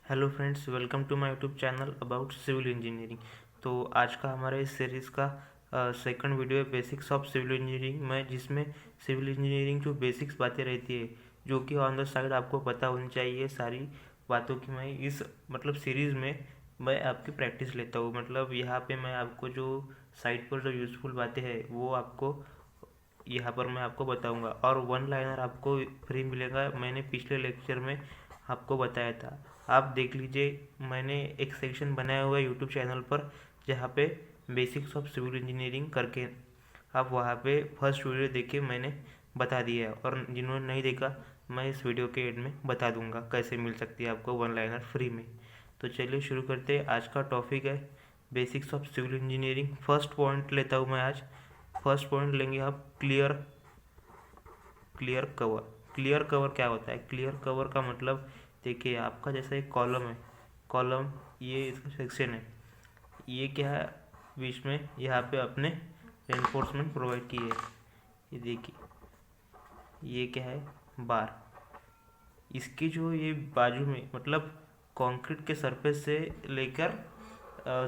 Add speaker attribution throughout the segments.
Speaker 1: Hello friends, welcome to my YouTube channel about civil engineering. तो आज का हमारे इस सीरीज़ का सेकंड वीडियो है बेसिक्स ऑफ सिविल इंजीनियरिंग में, जिसमें सिविल इंजीनियरिंग जो बेसिक्स बातें रहती है जो कि ऑन द साइड आपको पता होनी चाहिए, सारी बातों की मैं इस सीरीज़ में मैं आपकी प्रैक्टिस लेता हूँ। यहाँ पे मैं आपको जो साइड पर जो यूज़फुल बातें हैं वो आपको यहाँ पर मैं आपको बताऊंगा, और वन लाइनर आपको फ्री मिलेगा। मैंने पिछले लेक्चर में आपको बताया था, आप देख लीजिए। मैंने एक सेक्शन बनाया हुआ है यूट्यूब चैनल पर, जहाँ पे बेसिक्स ऑफ सिविल इंजीनियरिंग करके आप वहाँ पे फर्स्ट वीडियो देख के मैंने बता दिया है, और जिन्होंने नहीं देखा मैं इस वीडियो के एंड में बता दूंगा कैसे मिल सकती है आपको वन लाइनर फ्री में। तो चलिए शुरू करते हैं। आज का टॉपिक है basics of civil engineering. First point लेता हूँ मैं आज। फर्स्ट पॉइंट लेंगे आप क्लियर कवर। क्लियर कवर क्या होता है? क्लियर कवर का मतलब देखिए, आपका जैसा एक कॉलम है, कॉलम ये इसका सेक्शन है, ये क्या है बीच में यहाँ पे अपने रेनफोर्समेंट प्रोवाइड किए है। ये देखिए, ये क्या है? बार। इसकी जो ये बाजू में कंक्रीट के सरफेस से लेकर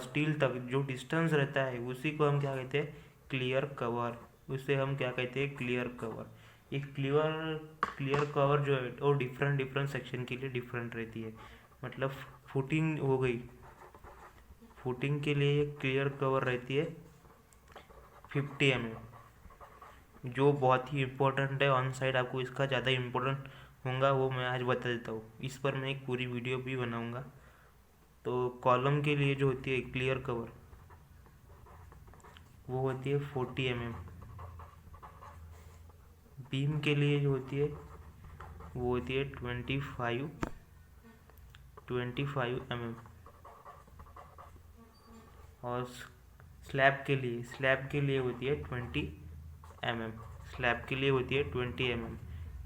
Speaker 1: स्टील तक जो डिस्टेंस रहता है उसी को हम क्या कहते हैं? Clear cover. उसे हम क्या कहते हैं? Clear cover. ये क्लियर कवर जो है वो डिफरेंट डिफरेंट सेक्शन के लिए डिफरेंट रहती है। मतलब फुटिंग हो गई, फुटिंग के लिए क्लियर कवर रहती है 50 mm, जो बहुत ही इम्पोर्टेंट है। ऑन साइड आपको इसका ज़्यादा इम्पोर्टेंट होगा, वो मैं आज बता देता हूँ। इस पर मैं एक पूरी वीडियो भी बनाऊँगा। तो कॉलम के लिए जो होती है क्लियर कवर वो होती है 40 mm। बीम के लिए जो होती है वो होती है 25 mm। और स्लैब के लिए होती है 20 mm। स्लैब के लिए होती है 20 mm।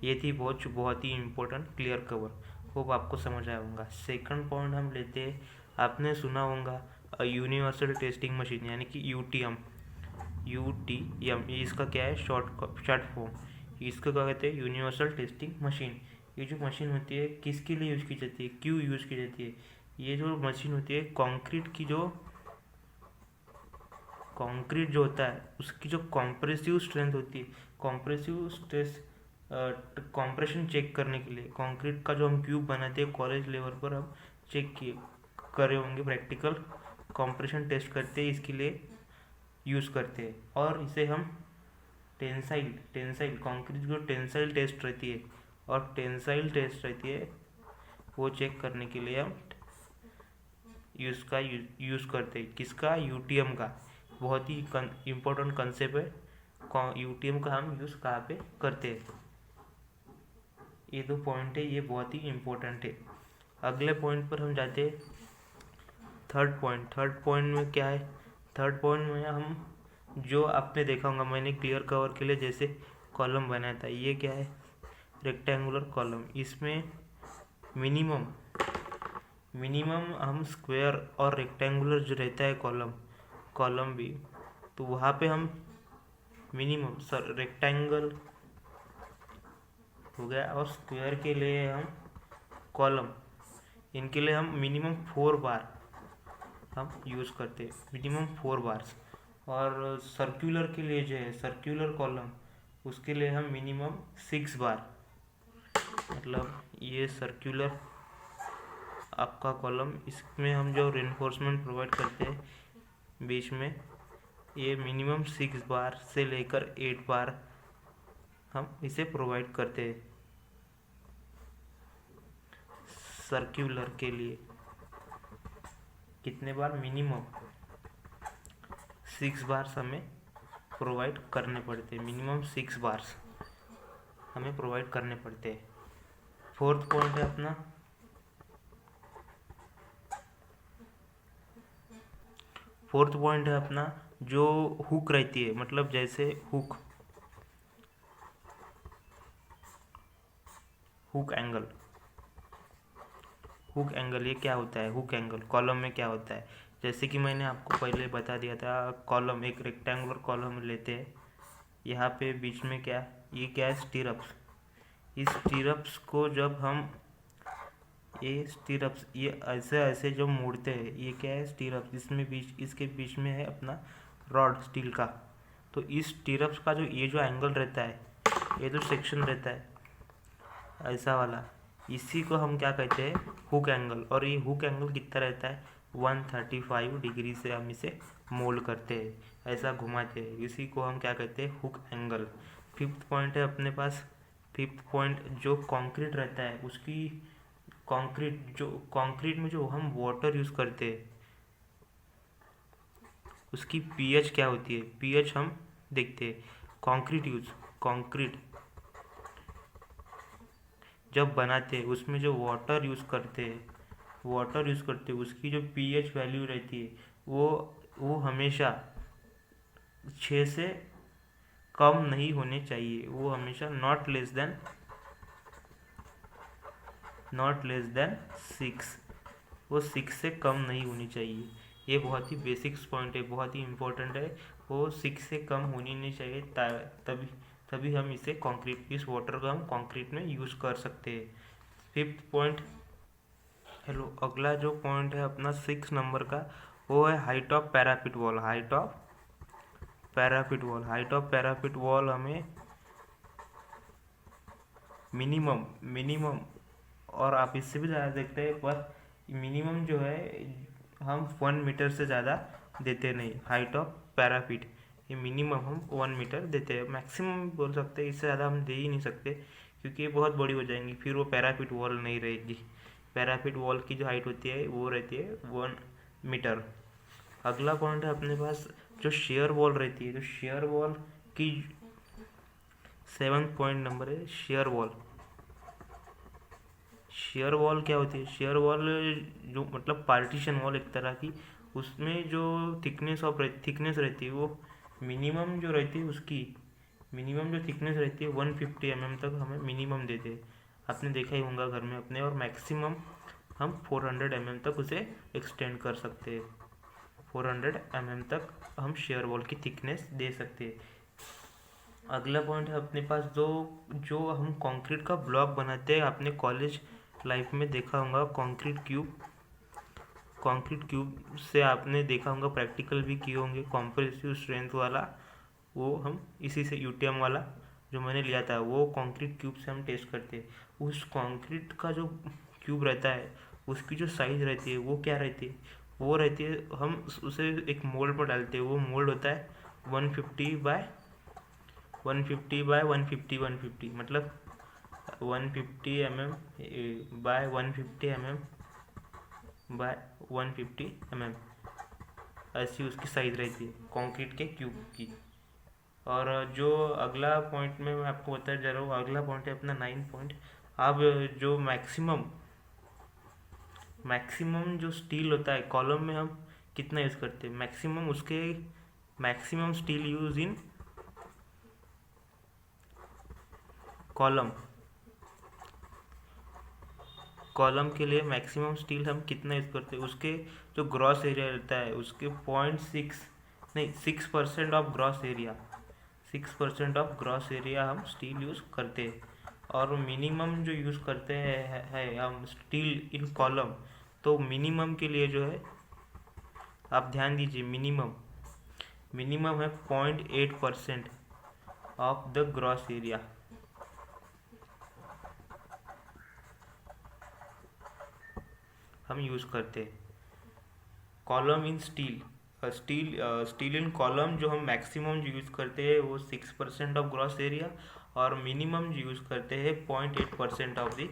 Speaker 1: ये थी बहुत ही इम्पोर्टेंट क्लियर कवर। होप आपको समझ आया होगा। सेकंड पॉइंट हम लेते हैं, आपने सुना होगा यूनिवर्सल टेस्टिंग मशीन, यानी कि यूटीएम। ये इसका क्या है? Short form. इसको क्या कहते हैं? Universal testing machine. ये जो मशीन होती है किसके लिए यूज़ की जाती है, क्यों यूज़ की जाती है? ये जो मशीन होती है कंक्रीट जो होता है उसकी जो कॉम्प्रेसिव स्ट्रेंथ होती है, कॉम्प्रेसिव स्ट्रेस कॉम्प्रेशन चेक करने के लिए कंक्रीट का जो हम क्यूब बनाते हैं कॉलेज लेवल पर, हम चेक किए करे होंगे प्रैक्टिकल कॉम्प्रेशन टेस्ट करते हैं, इसके लिए यूज़ करते हैं। और इसे हम टेंसाइल कंक्रीट जो टेंसाइल टेस्ट रहती है, और टेंसाइल टेस्ट रहती है वो चेक करने के लिए हम यूज़ करते हैं। किसका? यूटीएम का। बहुत ही इम्पोर्टेंट कंसेप्ट है। यूटीएम का हम यूज़ कहाँ पे करते हैं? ये दो पॉइंट है, ये बहुत ही इम्पोर्टेंट है। अगले पॉइंट पर हम जाते हैं। थर्ड पॉइंट में क्या है? थर्ड पॉइंट में हम जो आपने देखा होगा, मैंने क्लियर कवर के लिए जैसे कॉलम बनाया था, ये क्या है? Rectangular column. इसमें मिनिमम हम स्क्वायर और रेक्टेंगुलर जो रहता है कॉलम भी, तो वहाँ पे हम मिनिमम रेक्टेंगल हो गया, और स्क्वायर के लिए हम कॉलम, इनके लिए हम मिनिमम 4 बार हम यूज़ करते हैं, मिनिमम 4 बार्स। और सर्कुलर के लिए जो है सर्कुलर कॉलम, उसके लिए हम मिनिमम 6 बार। ये सर्कुलर आपका कॉलम, इसमें हम जो रेनफोर्समेंट प्रोवाइड करते हैं बीच में, ये मिनिमम 6 बार से लेकर 8 बार हम इसे प्रोवाइड करते हैं सर्कुलर के लिए। कितने बार? मिनिमम 6 बार्स हमें प्रोवाइड करने पड़ते हैं, मिनिमम 6 बार्स हमें प्रोवाइड करने पड़ते हैं। फोर्थ पॉइंट है अपना, जो हुक रहती है, जैसे हुक एंगल ये क्या होता है? हुक एंगल कॉलम में क्या होता है? जैसे कि मैंने आपको पहले बता दिया था, कॉलम एक रेक्टेंगुलर कॉलम लेते हैं, यहाँ पे बीच में ये क्या है? स्टीरअप्स। इस स्टीरअप्स को जब हम ये स्टीरअप्स, ये ऐसे ऐसे जो मोड़ते हैं, ये क्या है, स्टीरअप्स। इसमें बीच, इसके बीच में है अपना रॉड स्टील का। तो इस स्टीरअप्स का जो ये जो एंगल रहता है, ये जो सेक्शन रहता है ऐसा वाला, इसी को हम क्या कहते हैं, हुक एंगल। और ये हुक एंगल कितना रहता है, 135 डिग्री से हम इसे मोल्ड करते हैं, ऐसा घुमाते हैं, इसी को हम क्या कहते हैं, हुक एंगल। फिफ्थ पॉइंट है अपने पास। फिफ्थ पॉइंट, जो कंक्रीट रहता है उसकी, कंक्रीट में जो हम वाटर यूज़ करते हैं उसकी पीएच क्या होती है, पीएच हम देखते हैं। कंक्रीट जब बनाते हैं उसमें जो वाटर यूज़ करते हैं उसकी जो पीएच वैल्यू रहती है वो हमेशा 6 से कम नहीं होने चाहिए, वो हमेशा नॉट लेस देन 6, वो 6 से कम नहीं होनी चाहिए। ये बहुत ही बेसिक्स पॉइंट है, बहुत ही इम्पोर्टेंट है। वो 6 से कम होनी नहीं चाहिए, तभी हम इसे कंक्रीट, इस वाटर को हम कंक्रीट में यूज़ कर सकते हैं। फिफ्थ पॉइंट, अगला जो पॉइंट है अपना 6 नंबर का, वो है height of parapet wall. Height of parapet wall हमें मिनिमम, और आप इससे भी ज़्यादा देखते हैं, पर मिनिमम जो है हम 1 मीटर से ज़्यादा देते नहीं। हाइट ऑफ पैरापिट, ये मिनिमम हम 1 मीटर देते हैं। मैक्सिमम बोल सकते हैं, इससे ज़्यादा हम दे ही नहीं सकते क्योंकि ये बहुत बड़ी हो जाएंगी, फिर वो पैरापिट वॉल नहीं रहेगी। पैरापिट वॉल की जो हाइट होती है वो रहती है 1 मीटर। अगला पॉइंट है अपने पास जो शेयर वॉल रहती है, तो शेयर वॉल की 7th पॉइंट नंबर है शेयर वॉल। शेयर वॉल क्या होती है, शेयर वॉल जो मतलब पार्टीशन वॉल एक तरह की, उसमें जो थिकनेस रहती है वो मिनिमम जो रहती है, उसकी मिनिमम जो थिकनेस रहती है 150 mm तक हमें मिनिमम देते हैं। आपने देखा ही होगा घर में अपने, और मैक्सिमम हम 400 mm तक उसे एक्सटेंड कर सकते हैं। 400 mm तक हम शेयर वॉल की थिकनेस दे सकते हैं। अगला पॉइंट है अपने पास जो हम कंक्रीट का ब्लॉक बनाते हैं। आपने कॉलेज लाइफ में देखा होगा कंक्रीट क्यूब से आपने देखा होगा, प्रैक्टिकल भी किए होंगे, कॉम्प्रेसिव स्ट्रेंथ वाला, वो हम इसी से यूटीएम वाला जो मैंने लिया था, वो कंक्रीट क्यूब से हम टेस्ट करते हैं। उस कंक्रीट का जो क्यूब रहता है उसकी जो साइज़ रहती है वो क्या रहती है, वो रहती है, हम उसे एक मोल्ड पर डालते हैं। वो मोल्ड होता है 150 बाय 150 मतलब 150 mm by 150 mm by 150 mm, ऐसी उसकी साइज़ रहती है कंक्रीट के क्यूब की। और जो अगला पॉइंट में मैं आपको बताया जा रहा हूँ, अगला पॉइंट है अपना 9 पॉइंट। अब जो मैक्सिमम जो स्टील होता है कॉलम में, हम कितना यूज़ करते हैं, maximum steel use in column के लिए मैक्सिमम स्टील हम कितना यूज़ करते हैं, उसके जो ग्रॉस एरिया रहता है उसके 6% of gross area, 6% of gross area हम स्टील यूज़ करते हैं। और मिनिमम जो यूज़ करते हैं है हम स्टील इन कॉलम, तो मिनिमम के लिए जो है आप ध्यान दीजिए, मिनिमम है 0.8% ऑफ द ग्रॉस एरिया। हम यूज़ करते हैं column in steel in column. जो हम मैक्सिमम जो यूज़ करते हैं वो 6% ऑफ ग्रॉस एरिया, और मिनिमम जो यूज़ करते हैं 0.8% ऑफ द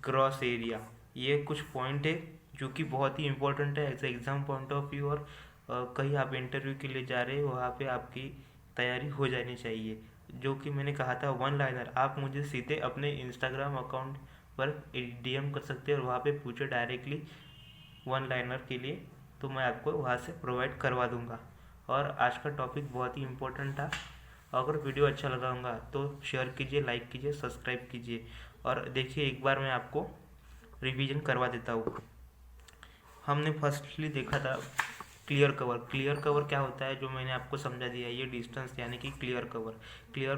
Speaker 1: ग्रॉस एरिया। ये कुछ पॉइंट है जो कि बहुत ही इंपॉर्टेंट है as exam point of view, और कहीं आप इंटरव्यू के लिए जा रहे हैं वहाँ पे आपकी तैयारी हो जानी चाहिए। जो कि मैंने कहा था 1 लाइनर, आप मुझे सीधे अपने इंस्टाग्राम अकाउंट पर DM कर सकते हैं और वहाँ पे पूछे डायरेक्टली 1 लाइनर के लिए, तो मैं आपको वहाँ से प्रोवाइड करवा दूँगा। और आज का टॉपिक बहुत ही इम्पोर्टेंट था। अगर वीडियो अच्छा लगा होगा तो शेयर कीजिए, लाइक कीजिए, सब्सक्राइब कीजिए। और देखिए, एक बार मैं आपको रिवीजन करवा देता हूँ। हमने फर्स्टली देखा था क्लियर कवर क्या होता है, जो मैंने आपको समझा दिया, ये डिस्टेंस यानी कि क्लियर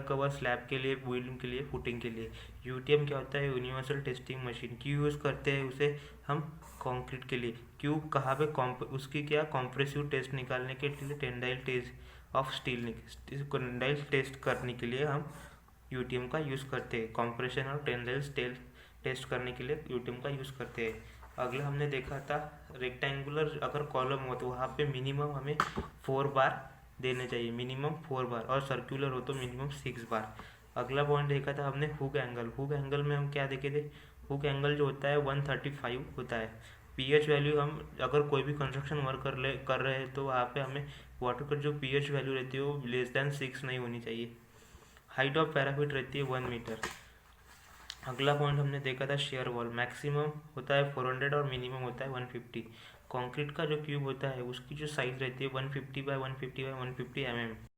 Speaker 1: कवर स्लैब के लिए, बिल्डिंग के लिए, फुटिंग के लिए। यूटीएम क्या होता है, यूनिवर्सल टेस्टिंग मशीन। क्यों यूज़ करते हैं उसे हम, कंक्रीट के लिए। क्यों, कहाँ पे उसकी क्या कॉम्प्रेसिव टेस्ट निकालने के लिए, टेंडाइल टेस्ट ऑफ स्टील, टेंडाइल टेस्ट करने के लिए हम यूटीएम का यूज़ करते हैं। कॉम्प्रेशन और टेंडाइल टेस्ट करने के लिए यूटीएम का यूज़ करते हैं। अगला हमने देखा था रेक्टेंगुलर अगर कॉलम हो तो वहाँ पे मिनिमम हमें 4 बार देने चाहिए, मिनिमम 4 बार, और सर्कुलर हो तो मिनिमम 6 बार। अगला पॉइंट देखा था हमने हुक एंगल में हम क्या देखे थे, हुक एंगल जो होता है 135 होता है। पीएच वैल्यू, हम अगर कोई भी कंस्ट्रक्शन वर्क कर रहे हैं तो वहाँ पे हमें वाटर का जो पीएच वैल्यू रहती है वो लेस देन 6 नहीं होनी चाहिए। हाइट ऑफ पैराफिट रहती है 1 मीटर। अगला पॉइंट हमने देखा था शेयर वॉल, मैक्सिमम होता है 400 और मिनिमम होता है 150। कंक्रीट का जो क्यूब होता है उसकी जो साइज रहती है 150 बाय 150 बाय 150 mm।